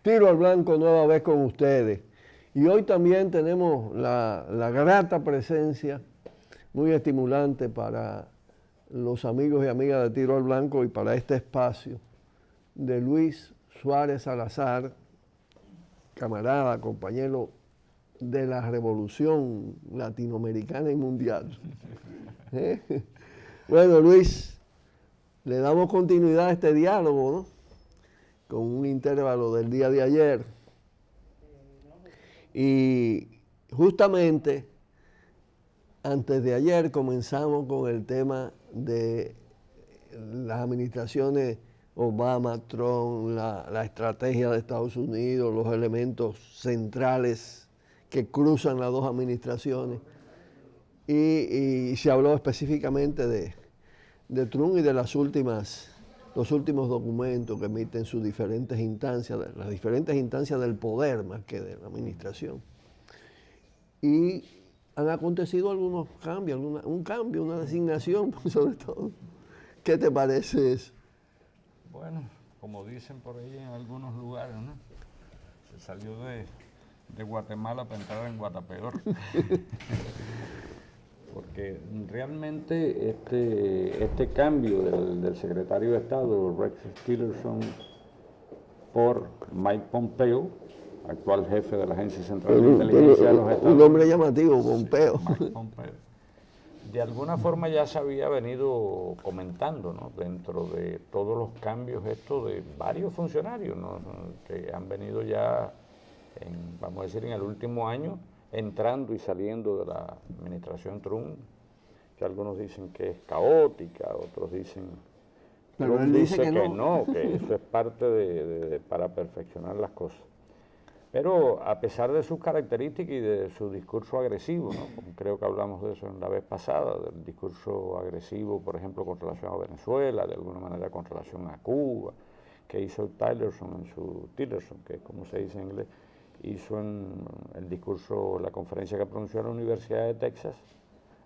Tiro al Blanco nueva vez con ustedes. Y hoy también tenemos la grata presencia, muy estimulante para los amigos y amigas de Tiro al Blanco y para este espacio, de Luis Suárez Salazar, camarada, compañero de la revolución latinoamericana y mundial. Bueno, Luis, le damos continuidad a este diálogo, ¿no? Con un intervalo del día de ayer. Y justamente antes de ayer comenzamos con el tema de las administraciones Obama, Trump, la estrategia de Estados Unidos, los elementos centrales que cruzan las dos administraciones. Y se habló específicamente de Trump y de los últimos documentos que emiten sus diferentes instancias, las diferentes instancias del poder más que de la administración. Y han acontecido algunos cambios, una designación sobre todo. ¿Qué te parece eso? Bueno, como dicen por ahí en algunos lugares, ¿no? Se salió de Guatemala para entrar en Guatapeor. Porque realmente este cambio del secretario de Estado, Rex Tillerson, por Mike Pompeo, actual jefe de la Agencia Central de Inteligencia de los Estados Unidos. Un nombre llamativo, Pompeo. Mike Pompeo. De alguna forma ya se había venido comentando, ¿no? Dentro de todos los cambios estos de varios funcionarios, ¿no? Que han venido ya, vamos a decir, en el último año, entrando y saliendo de la administración Trump, que algunos dicen que es caótica, otros dicen... Pero él dice que no, que eso es parte para perfeccionar las cosas. Pero a pesar de sus características y de su discurso agresivo, ¿no? Como creo que hablamos de eso en la vez pasada, del discurso agresivo, por ejemplo, con relación a Venezuela, de alguna manera con relación a Cuba, que hizo Tillerson, que es como se dice en inglés, hizo en el discurso, la conferencia que pronunció en la Universidad de Texas.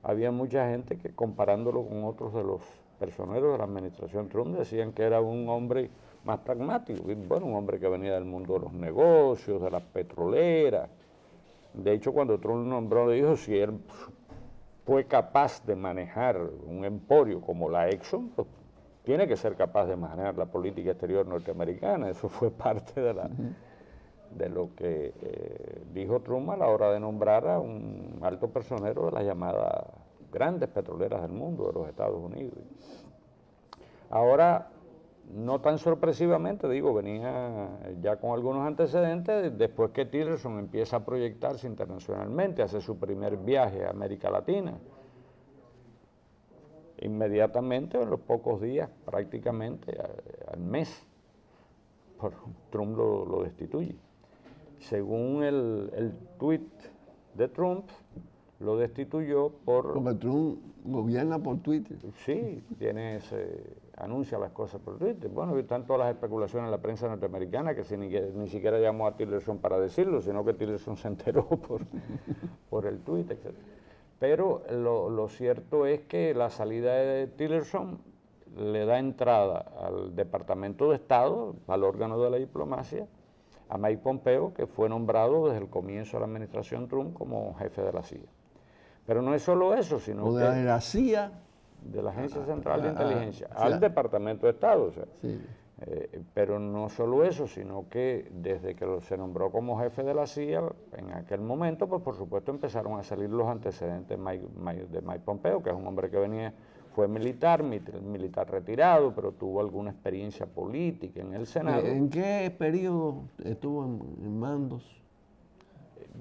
Había mucha gente que, comparándolo con otros de los personeros de la administración Trump, decían que era un hombre más pragmático, y bueno, un hombre que venía del mundo de los negocios, de las petroleras. De hecho, cuando Trump lo nombró, dijo, si él fue capaz de manejar un emporio como la Exxon, pues tiene que ser capaz de manejar la política exterior norteamericana. Eso fue parte de lo que dijo Trump a la hora de nombrar a un alto personero de las llamadas grandes petroleras del mundo, de los Estados Unidos. Ahora, no tan sorpresivamente, digo, venía ya con algunos antecedentes, después que Tillerson empieza a proyectarse internacionalmente, hace su primer viaje a América Latina. Inmediatamente, en los pocos días, prácticamente al mes, Trump lo destituye. Según el tuit de Trump, lo destituyó por... Porque Trump gobierna por Twitter. Sí, anuncia las cosas por Twitter. Bueno, están todas las especulaciones en la prensa norteamericana que ni siquiera llamó a Tillerson para decirlo, sino que Tillerson se enteró por el tuit, etc. Pero lo cierto es que la salida de Tillerson le da entrada al Departamento de Estado, al órgano de la diplomacia, a Mike Pompeo, que fue nombrado desde el comienzo de la administración Trump como jefe de la CIA. Pero no es solo eso, sino que... de la CIA. De la Agencia Central de Inteligencia, al Departamento de Estado. O sea, sí. Pero no solo eso, sino que desde que se nombró como jefe de la CIA, en aquel momento, pues por supuesto empezaron a salir los antecedentes de Mike Pompeo, que es un hombre que fue militar retirado, pero tuvo alguna experiencia política en el Senado. ¿En qué periodo estuvo en mandos?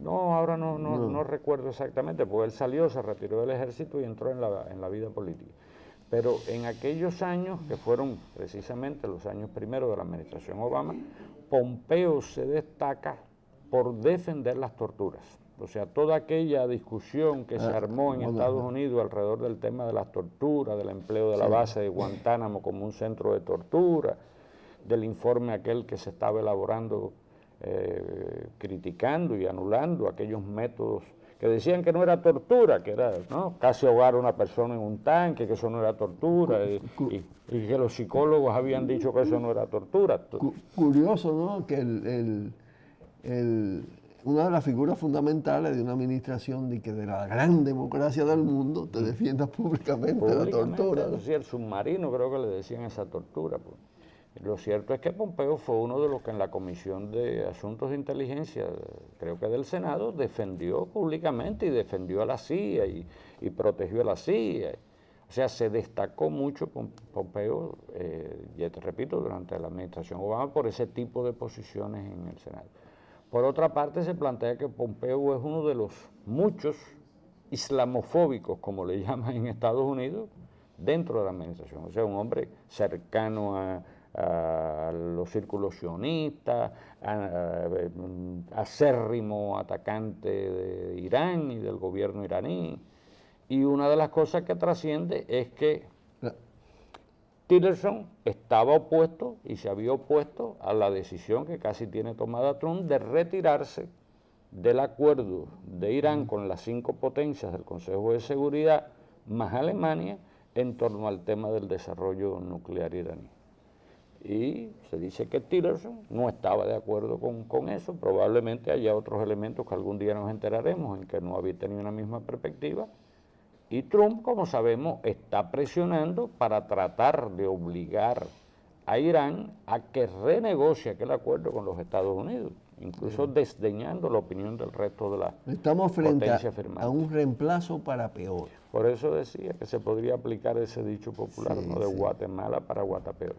No, ahora no recuerdo exactamente, porque él salió, se retiró del ejército y entró en la vida política. Pero en aquellos años, que fueron precisamente los años primeros de la administración Obama, Pompeo se destaca por defender las torturas. O sea, toda aquella discusión que se armó en Estados Unidos alrededor del tema de las torturas, del empleo de la base de Guantánamo como un centro de tortura, del informe aquel que se estaba elaborando criticando y anulando aquellos métodos que decían que no era tortura, que era, ¿no?, casi ahogar a una persona en un tanque, que eso no era tortura, y que los psicólogos habían dicho que eso no era tortura. Curioso, ¿no?, que una de las figuras fundamentales de una administración de la gran democracia del mundo te defienda públicamente la tortura, ¿no? Sí, el submarino creo que le decían esa tortura, pues. Lo cierto es que Pompeo fue uno de los que en la Comisión de Asuntos de Inteligencia, creo que del Senado, defendió públicamente y defendió a la CIA y protegió a la CIA. O sea, se destacó mucho Pompeo, ya te repito, durante la administración Obama por ese tipo de posiciones en el Senado. Por otra parte, se plantea que Pompeo es uno de los muchos islamofóbicos, como le llaman en Estados Unidos, dentro de la administración. O sea, un hombre cercano a los círculos sionistas, acérrimo atacante de Irán y del gobierno iraní. Y una de las cosas que trasciende es que Tillerson estaba opuesto y se había opuesto a la decisión que casi tiene tomada Trump de retirarse del acuerdo de Irán con las 5 potencias del Consejo de Seguridad, más Alemania, en torno al tema del desarrollo nuclear iraní. Y se dice que Tillerson no estaba de acuerdo con eso, probablemente haya otros elementos que algún día nos enteraremos en que no había tenido una misma perspectiva, y Trump, como sabemos, está presionando para tratar de obligar a Irán a que renegocie aquel acuerdo con los Estados Unidos, incluso desdeñando la opinión del resto de la Estamos frente potencia firmante. a un reemplazo para peor. Por eso decía que se podría aplicar ese dicho popular, Sí, ¿no?, de sí. Guatemala para Guatapeor.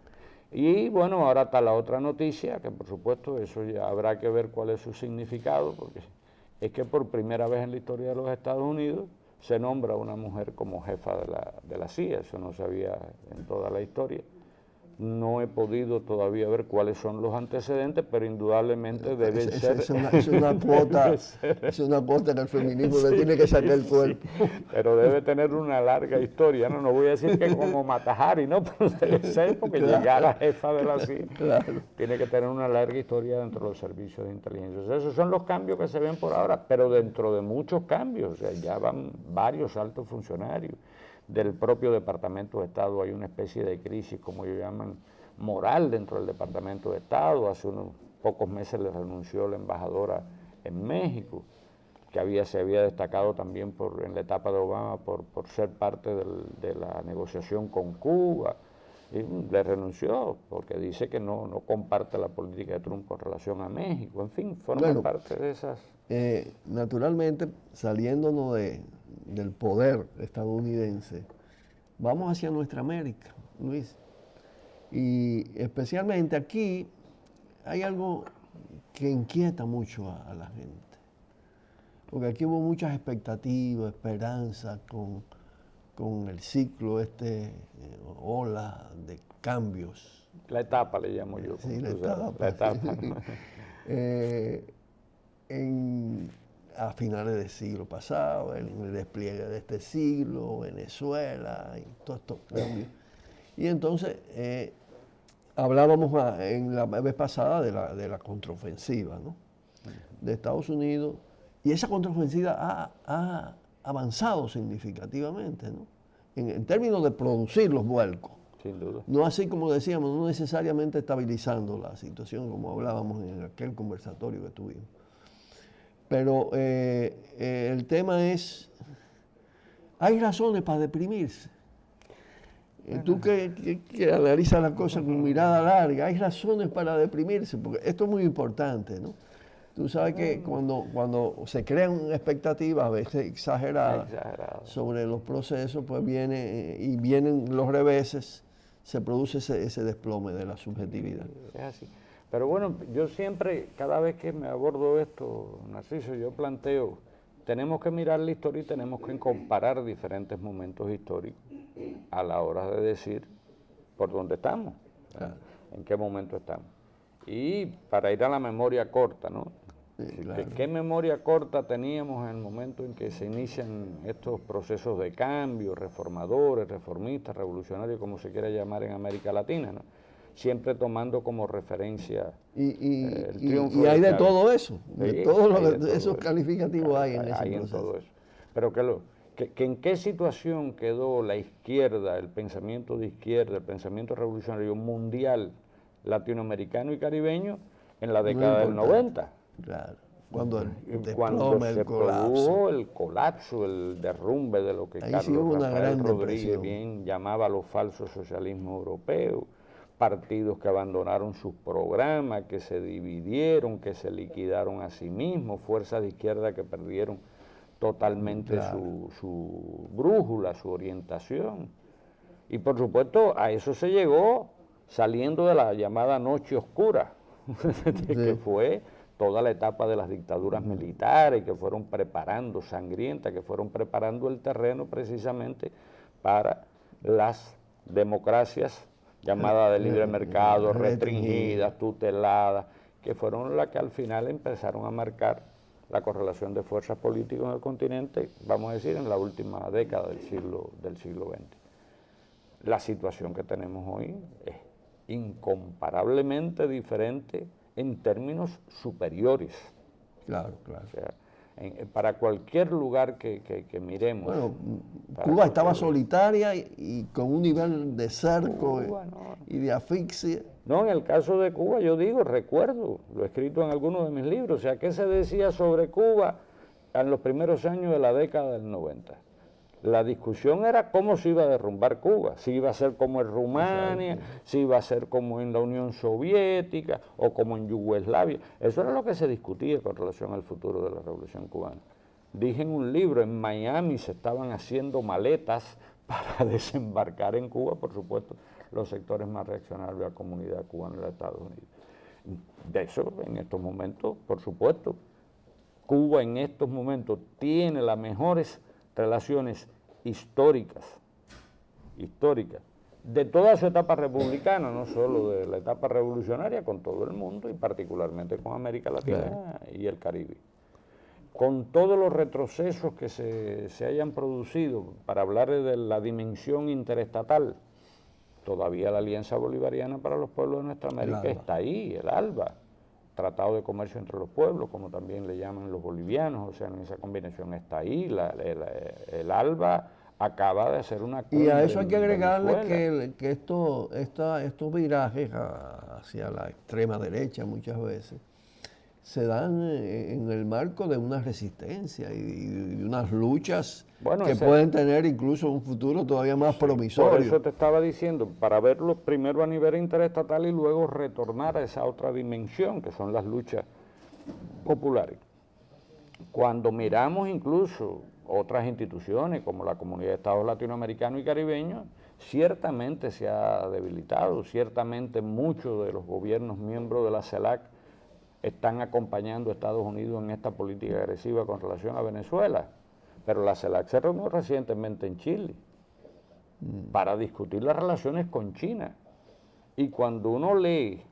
Y bueno, ahora está la otra noticia, que por supuesto eso ya habrá que ver cuál es su significado, porque es que por primera vez en la historia de los Estados Unidos se nombra a una mujer como jefa de la CIA, eso no se había en toda la historia. No he podido todavía ver cuáles son los antecedentes, pero indudablemente deben ser... Es una cuota, es una cuota que el feminismo le tiene que sacar el cuerpo. Pero debe tener una larga historia, ¿no? No voy a decir que como Matajari, ¿no? Pero debe ser porque llegar a jefa de la CIA tiene que tener una larga historia dentro de los servicios de inteligencia. O sea, esos son los cambios que se ven por ahora, pero dentro de muchos cambios, o sea, ya van varios altos funcionarios. Del propio Departamento de Estado hay una especie de crisis, como ellos llaman, moral dentro del Departamento de Estado. Hace unos pocos meses le renunció la embajadora en México, que se había destacado también en la etapa de Obama por ser parte de la negociación con Cuba. Y le renunció porque dice que no comparte la política de Trump con relación a México. En fin, forma parte de esas... Naturalmente, saliéndonos del poder estadounidense, vamos hacia nuestra América, Luis. Y especialmente aquí hay algo que inquieta mucho a la gente. Porque aquí hubo muchas expectativas, esperanzas con el ciclo ola de cambios. La etapa le llamo yo. Sí, la etapa. La etapa. A finales del siglo pasado, en el despliegue de este siglo, Venezuela y todos estos cambios. Y entonces hablábamos en la vez pasada de la contraofensiva, ¿no?, de Estados Unidos, y esa contraofensiva ha avanzado significativamente, ¿no?, en términos de producir los vuelcos. Sin duda. No así como decíamos, no necesariamente estabilizando la situación como hablábamos en aquel conversatorio que tuvimos. Pero el tema es, hay razones para deprimirse. Tú que analizas las cosas con mirada larga, hay razones para deprimirse, porque esto es muy importante, ¿no? Tú sabes que cuando se crean expectativas, a veces exageradas, sobre los procesos, pues vienen los reveses, se produce ese desplome de la subjetividad. Es así. Pero bueno, yo siempre, cada vez que me abordo esto, Narciso, yo planteo, tenemos que mirar la historia y tenemos que comparar diferentes momentos históricos a la hora de decir por dónde estamos, en qué momento estamos. Y para ir a la memoria corta, ¿no? Sí, claro. ¿Qué memoria corta teníamos en el momento en que se inician estos procesos de cambio, reformadores, reformistas, revolucionarios, como se quiera llamar en América Latina, ¿no? siempre tomando como referencia el Y triunfo hay de Chávez. todo eso, de Sí, todos hay de todo esos eso. calificativos hay en ese Hay en proceso. todo eso. Pero que en qué situación quedó la izquierda, el pensamiento de izquierda, el pensamiento revolucionario mundial, latinoamericano y caribeño en la Muy década del importante. 90. Claro, cuando el Cuando desplome, se el colapso. produjo el colapso, el derrumbe de lo que Ahí sí Carlos hubo una Rafael gran Rodríguez depresión. bien llamaba los falsos socialismos europeos, partidos que abandonaron sus programas, que se dividieron, que se liquidaron a sí mismos, fuerzas de izquierda que perdieron totalmente Claro. su brújula, su orientación. Y por supuesto a eso se llegó saliendo de la llamada noche oscura, que fue toda la etapa de las dictaduras militares que fueron preparando, sangrientas, que fueron preparando el terreno precisamente para las democracias llamadas de libre mercado, restringidas, tuteladas, que fueron las que al final empezaron a marcar la correlación de fuerzas políticas en el continente, vamos a decir, en la última década del siglo XX. La situación que tenemos hoy es incomparablemente diferente en términos superiores. Claro, claro. O sea, para cualquier lugar que miremos. Bueno, Cuba estaba solitaria y con un nivel de cerco y de asfixia. No, en el caso de Cuba, yo digo, recuerdo, lo he escrito en algunos de mis libros, o sea, ¿qué se decía sobre Cuba en los primeros años de la década del 90? La discusión era cómo se iba a derrumbar Cuba, si iba a ser como en Rumania, si iba a ser como en la Unión Soviética o como en Yugoslavia. Eso era lo que se discutía con relación al futuro de la Revolución Cubana. Dije en un libro, en Miami se estaban haciendo maletas para desembarcar en Cuba, por supuesto, los sectores más reaccionarios de la comunidad cubana de los Estados Unidos. De eso, en estos momentos, por supuesto, Cuba en estos momentos tiene las mejores relaciones históricas, de toda su etapa republicana, no solo de la etapa revolucionaria, con todo el mundo y particularmente con América Latina y el Caribe. Con todos los retrocesos que se hayan producido, para hablar de la dimensión interestatal, todavía la Alianza Bolivariana para los Pueblos de Nuestra América está ahí, el ALBA, Tratado de Comercio entre los Pueblos, como también le llaman los bolivianos, o sea, en esa combinación está ahí, el ALBA acaba de hacer una cumbre. Y a eso hay que agregarle que estos virajes hacia la extrema derecha muchas veces se dan en el marco de una resistencia y unas luchas que pueden tener incluso un futuro todavía más promisorio. Por eso te estaba diciendo, para verlo primero a nivel interestatal y luego retornar a esa otra dimensión que son las luchas populares. Cuando miramos incluso otras instituciones como la Comunidad de Estados Latinoamericanos y Caribeños, ciertamente se ha debilitado, ciertamente muchos de los gobiernos miembros de la CELAC están acompañando a Estados Unidos en esta política agresiva con relación a Venezuela. Pero la CELAC se reunió recientemente en Chile para discutir las relaciones con China. Y cuando uno lee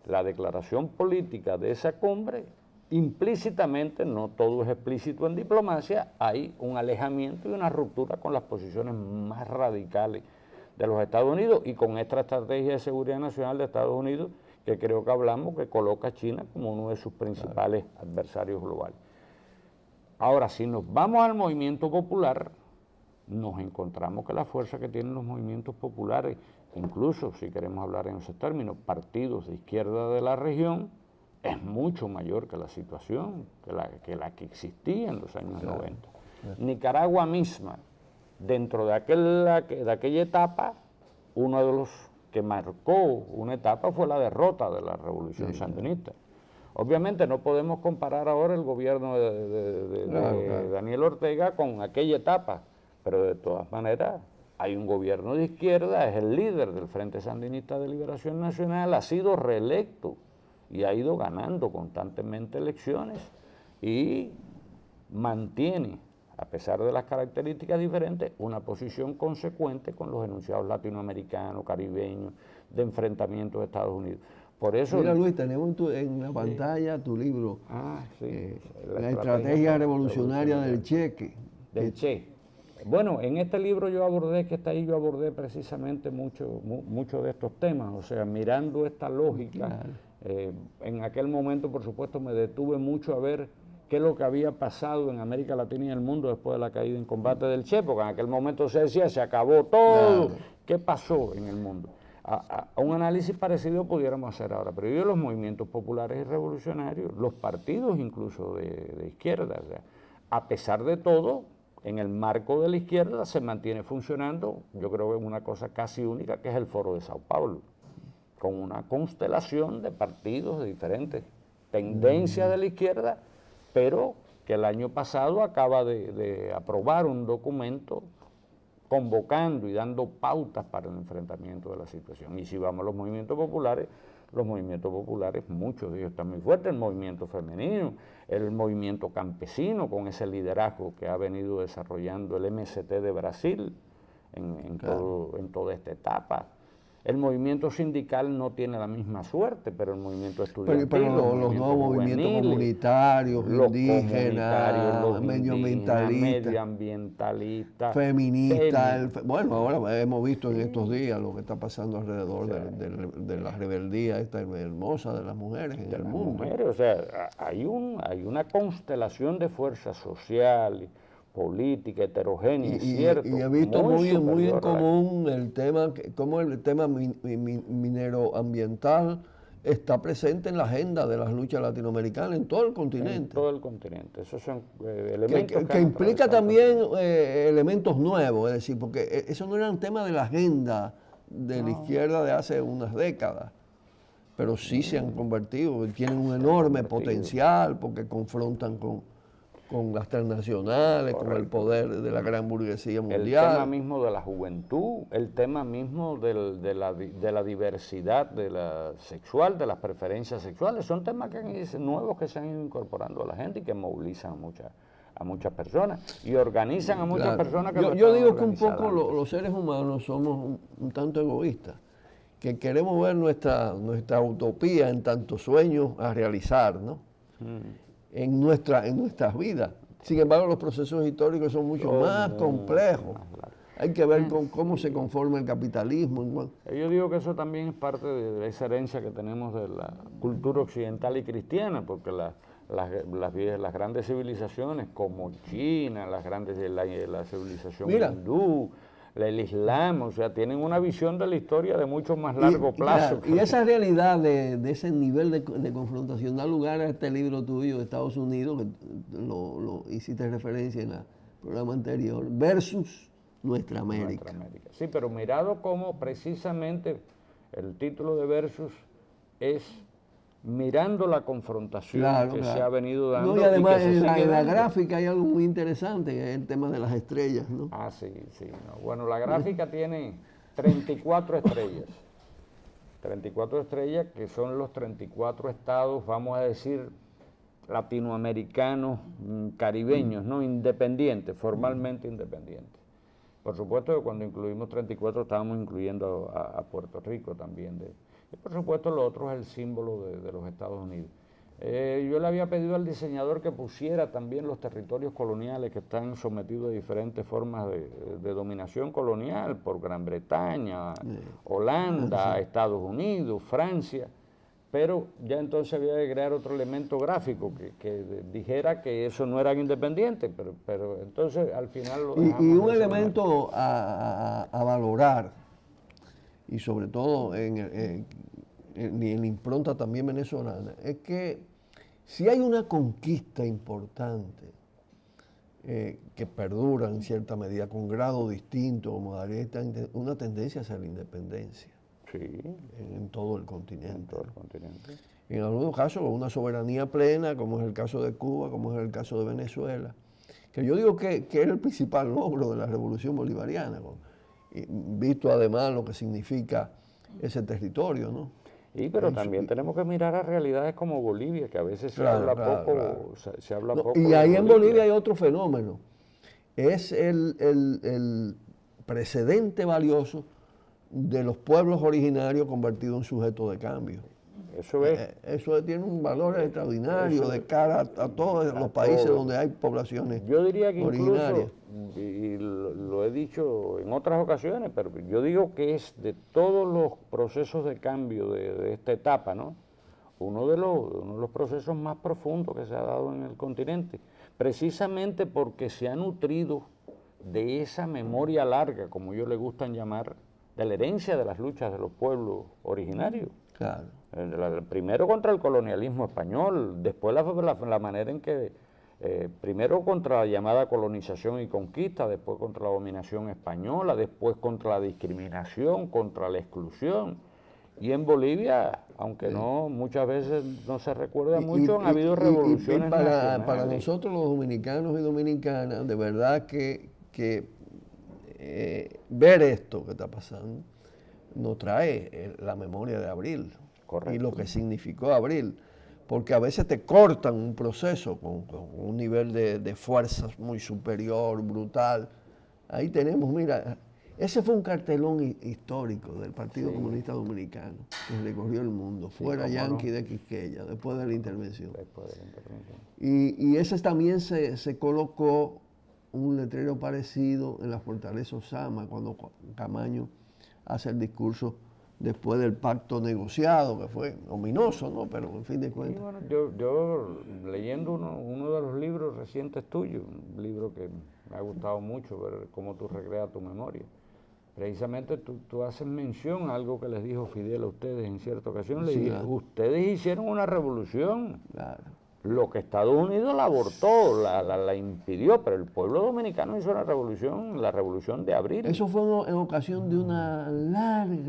la declaración política de esa cumbre, implícitamente, no todo es explícito en diplomacia, hay un alejamiento y una ruptura con las posiciones más radicales de los Estados Unidos y con esta estrategia de seguridad nacional de Estados Unidos que creo que hablamos, que coloca a China como uno de sus principales adversarios globales. Ahora, si nos vamos al movimiento popular, nos encontramos que la fuerza que tienen los movimientos populares, incluso si queremos hablar en esos términos, partidos de izquierda de la región, es mucho mayor que la situación, que la que existía en los años 90. Nicaragua misma, dentro de aquella etapa, uno de los que marcó una etapa fue la derrota de la revolución sandinista. Obviamente no podemos comparar ahora el gobierno de Daniel Ortega con aquella etapa, pero de todas maneras hay un gobierno de izquierda, es el líder del Frente Sandinista de Liberación Nacional, ha sido reelecto y ha ido ganando constantemente elecciones y mantiene, a pesar de las características diferentes, una posición consecuente con los enunciados latinoamericanos, caribeños, de enfrentamiento de Estados Unidos. Por eso, mira, Luis, tenemos en la pantalla tu libro, la estrategia revolucionaria del Che. Del Che. Bueno, en este libro yo abordé precisamente mucho de estos temas, o sea, mirando esta lógica. Claro. En aquel momento, por supuesto, me detuve mucho a ver qué es lo que había pasado en América Latina y en el mundo después de la caída en combate del Che, porque en aquel momento se decía, se acabó todo. Claro. ¿Qué pasó en el mundo? A un análisis parecido pudiéramos hacer ahora, pero yo los movimientos populares y revolucionarios, los partidos incluso de izquierda, o sea, a pesar de todo, en el marco de la izquierda se mantiene funcionando, yo creo que es una cosa casi única, que es el Foro de Sao Paulo, con una constelación de partidos de diferentes tendencias de la izquierda, pero que el año pasado acaba de aprobar un documento convocando y dando pautas para el enfrentamiento de la situación. Y si vamos a los movimientos populares, muchos de ellos están muy fuertes, el movimiento femenino, el movimiento campesino, con ese liderazgo que ha venido desarrollando el MST de Brasil en toda esta etapa. El movimiento sindical no tiene la misma suerte, pero el movimiento estudiantil, pero los nuevos movimientos comunitarios, indígenas, medioambientalistas, feministas. Bueno, ahora hemos visto en estos días lo que está pasando alrededor de la rebeldía esta hermosa de las mujeres en el mundo. O sea, hay una constelación de fuerzas sociales, política, heterogénea, cierto. Y he visto muy en común el tema, cómo el tema mineroambiental está presente en la agenda de las luchas latinoamericanas en todo el continente. En todo el continente. Esos son elementos que implica también elementos nuevos, es decir, porque eso no era un tema de la agenda de la izquierda de hace unas décadas, pero sí se han convertido, tienen un enorme potencial porque confrontan con las transnacionales, con el poder de la gran burguesía mundial. El tema mismo de la juventud, el tema mismo de la diversidad de la sexual, de las preferencias sexuales, son temas nuevos que se han ido incorporando a la gente y que movilizan a muchas personas y organizan a muchas personas que yo digo que un poco los seres humanos somos un tanto egoístas, que queremos ver nuestra utopía en tantos sueños a realizar, ¿no? En nuestras vidas. Sin embargo, los procesos históricos son mucho más complejos. Hay que ver cómo se conforma el capitalismo. Yo digo que eso también es parte de esa herencia que tenemos de la cultura occidental y cristiana, porque las grandes civilizaciones como China, la civilización hindú, el Islam, o sea, tienen una visión de la historia de mucho más largo plazo. Y esa realidad de ese nivel de confrontación da lugar a este libro tuyo de Estados Unidos, que lo hiciste referencia en el programa anterior, versus Nuestra América. Sí, pero mirado como precisamente el título de Versus es mirando la confrontación que se ha venido dando. No, y además en la gráfica hay algo muy interesante, que es el tema de las estrellas, ¿no? Sí. No. Bueno, la gráfica tiene 34 estrellas. 34 estrellas que son los 34 estados, vamos a decir, latinoamericanos, caribeños, ¿no? Independientes, formalmente independientes. Por supuesto que cuando incluimos 34 estábamos incluyendo a Puerto Rico también. Y por supuesto lo otro es el símbolo de los Estados Unidos. Yo le había pedido al diseñador que pusiera también los territorios coloniales que están sometidos a diferentes formas de dominación colonial por Gran Bretaña, Holanda, Estados Unidos, Francia, pero ya entonces había que crear otro elemento gráfico que dijera que eso no eran independientes, pero entonces al final lo dejamos. Y un elemento a valorar, y sobre todo en la impronta también venezolana, es que si hay una conquista importante que perdura en cierta medida con grado distinto o modalidad, una tendencia hacia la independencia. Sí. En todo el continente. En todo el continente. En algunos casos una soberanía plena, como es el caso de Cuba, como es el caso de Venezuela, que yo digo que es el principal logro de la revolución bolivariana, visto además lo que significa ese territorio, ¿no? Pero también tenemos que mirar a realidades como Bolivia, que a veces se habla poco. Se habla poco. Y ahí en Bolivia hay otro fenómeno. Es el precedente valioso de los pueblos originarios convertidos en sujetos de cambio. Eso es. Eso tiene un valor extraordinario eso, de cara a todos los países donde hay poblaciones yo diría que originarias. incluso, y lo he dicho en otras ocasiones, pero yo digo que es de todos los procesos de cambio de esta etapa, ¿no? Uno de los procesos más profundos que se ha dado en el continente, precisamente porque se ha nutrido de esa memoria larga, como ellos le gustan llamar, de la herencia de las luchas de los pueblos originarios. Claro. Primero contra el colonialismo español, después la manera en que, primero contra la llamada colonización y conquista, después contra la dominación española, después contra la discriminación, contra la exclusión. Y en Bolivia, aunque no muchas veces no se recuerda mucho, han habido revoluciones nacionales. Para nosotros los dominicanos y dominicanas, de verdad que ver esto que está pasando nos trae la memoria de abril. Correcto. Y lo que significó abril, porque a veces te cortan un proceso con un nivel de fuerzas muy superior, brutal. Ahí tenemos, mira, ese fue un cartelón histórico del Partido Comunista Dominicano, que recorrió el mundo, fuera Yanqui de Quisqueya, después de la intervención. Y ese también se colocó un letrero parecido en la Fortaleza Osama, cuando Camaño hace el discurso después del pacto negociado, que fue ominoso, ¿no? Pero en fin de cuentas. Bueno, yo leyendo uno de los libros recientes tuyos, un libro que me ha gustado mucho, ver cómo tú recreas tu memoria. Precisamente tú haces mención a algo que les dijo Fidel a ustedes en cierta ocasión. Le dije, ustedes hicieron una revolución. Claro. Lo que Estados Unidos la abortó, la impidió, pero el pueblo dominicano hizo la revolución de abril. Eso fue en ocasión de un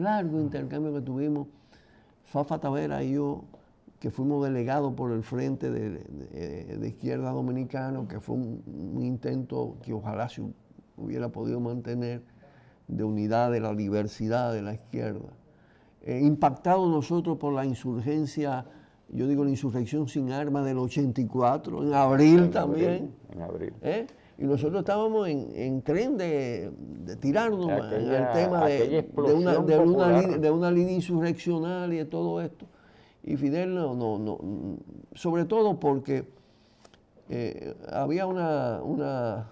largo intercambio que tuvimos Fafa Tavera y yo, que fuimos delegados por el Frente de Izquierda Dominicano, que fue un intento que ojalá se hubiera podido mantener, de unidad de la diversidad de la izquierda. Impactados nosotros por la insurgencia, yo digo la insurrección sin armas del 84, en abril también. En abril. Y nosotros estábamos en tren de tirarnos en el tema de una línea insurreccional y de todo esto. Y Fidel no sobre todo porque había una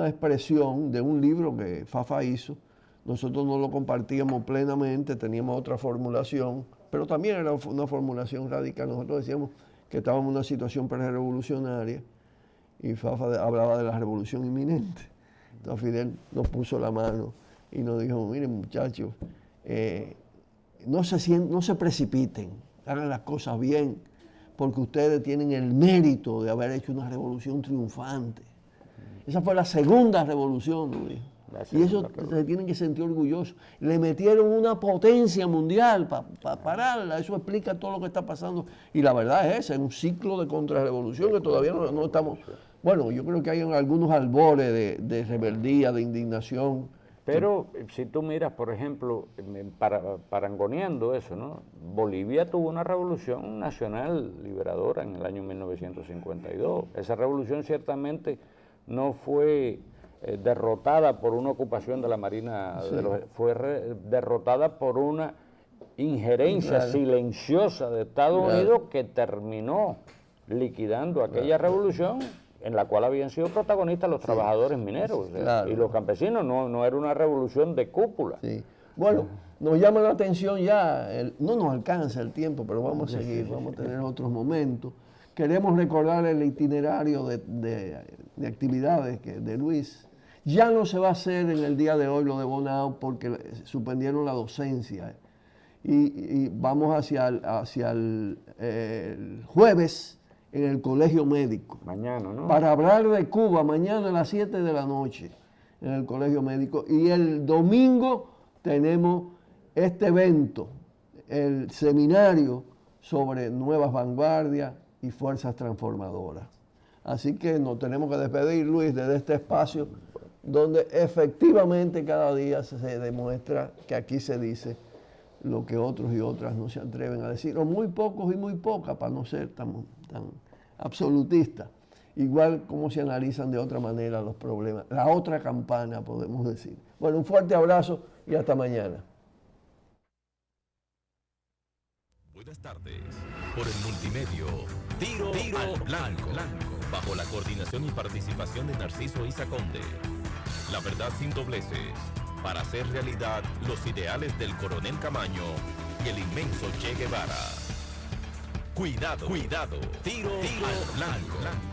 expresión de un libro que Fafa hizo. Nosotros no lo compartíamos plenamente, teníamos otra formulación, pero también era una formulación radical. Nosotros decíamos que estábamos en una situación pre-revolucionaria y Fafa hablaba de la revolución inminente. Entonces Fidel nos puso la mano y nos dijo, miren muchachos, no se precipiten, hagan las cosas bien, porque ustedes tienen el mérito de haber hecho una revolución triunfante. Esa fue la segunda revolución, Luis. Y eso se tienen que sentir orgullosos. Le metieron una potencia mundial para pararla. Eso explica todo lo que está pasando. Y la verdad es esa, es un ciclo de contrarrevolución que todavía no estamos... Bueno, yo creo que hay algunos albores de rebeldía, de indignación. Pero si tú miras, por ejemplo, parangoneando eso, ¿no? Bolivia tuvo una revolución nacional liberadora en el año 1952. Esa revolución ciertamente no fue derrotada por una ocupación de la Marina, fue derrotada por una injerencia silenciosa de Estados Unidos que terminó liquidando aquella revolución en la cual habían sido protagonistas los trabajadores mineros y los campesinos. No era una revolución de cúpula. Sí. Bueno, nos llama la atención ya, no nos alcanza el tiempo, pero vamos a seguir, vamos a tener otros momentos. Queremos recordar el itinerario de actividades de Luis. Ya no se va a hacer en el día de hoy lo de Bonao porque suspendieron la docencia. Y vamos hacia el jueves en el Colegio Médico. Mañana, ¿no? Para hablar de Cuba, mañana a las 7 de la noche en el Colegio Médico. Y el domingo tenemos este evento, el seminario sobre nuevas vanguardias y fuerzas transformadoras. Así que nos tenemos que despedir, Luis, desde este espacio donde efectivamente cada día se demuestra que aquí se dice lo que otros y otras no se atreven a decir, o muy pocos y muy pocas, para no ser tan absolutistas. Igual como se analizan de otra manera los problemas. La otra campana, podemos decir. Bueno, un fuerte abrazo y hasta mañana. Buenas tardes. Por el multimedio, Tiro al Blanco, bajo la coordinación y participación de Narciso Isa Conde. La verdad sin dobleces, para hacer realidad los ideales del Coronel Camaño y el inmenso Che Guevara. Cuidado, Tiro al Blanco.